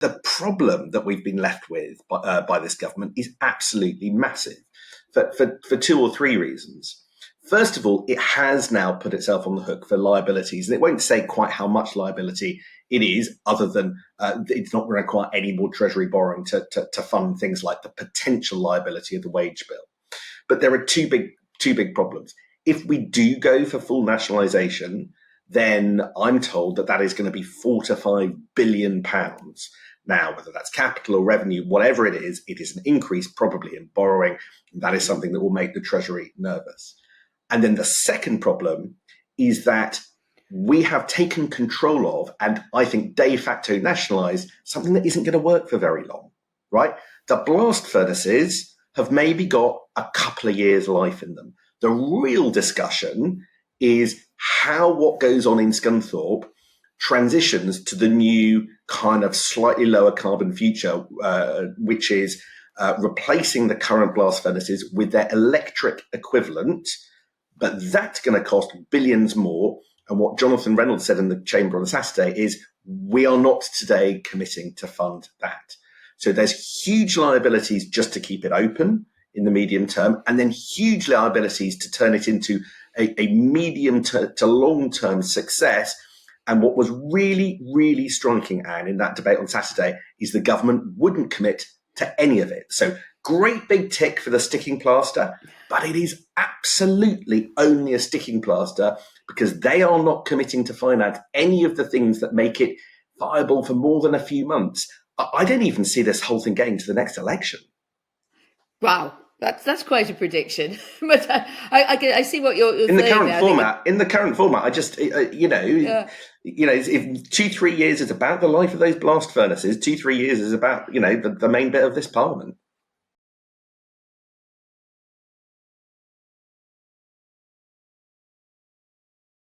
the problem that we've been left with by this government is absolutely massive for two or three reasons. First of all, it has now put itself on the hook for liabilities, and it won't say quite how much liability it is, other than it's not going to require any more Treasury borrowing to fund things like the potential liability of the wage bill. But there are two big problems. If we do go for full nationalisation, then I'm told that is going to be £4 to £5 billion. Now, whether that's capital or revenue, whatever it is an increase probably in borrowing. That is something that will make the Treasury nervous. And then the second problem is that we have taken control of, and I think de facto nationalised, something that isn't going to work for very long, right? The blast furnaces have maybe got a couple of years' life in them. The real discussion is how what goes on in Scunthorpe transitions to the new kind of slightly lower carbon future, which is replacing the current blast furnaces with their electric equivalent. But that's going to cost billions more. And what Jonathan Reynolds said in the Chamber on Saturday is, we are not today committing to fund that. So there's huge liabilities just to keep it open in the medium term, and then huge liabilities to turn it into a medium to long-term success. And what was really, really striking, Anne, in that debate on Saturday is the government wouldn't commit to any of it. So great big tick for the sticking plaster, but it is absolutely only a sticking plaster because they are not committing to finance any of the things that make it viable for more than a few months. I don't even see this whole thing getting to the next election. Wow, that's quite a prediction. But I see what you're in saying. In the current format, I just if 2-3 years is about the life of those blast furnaces, 2-3 years is about the main bit of this parliament.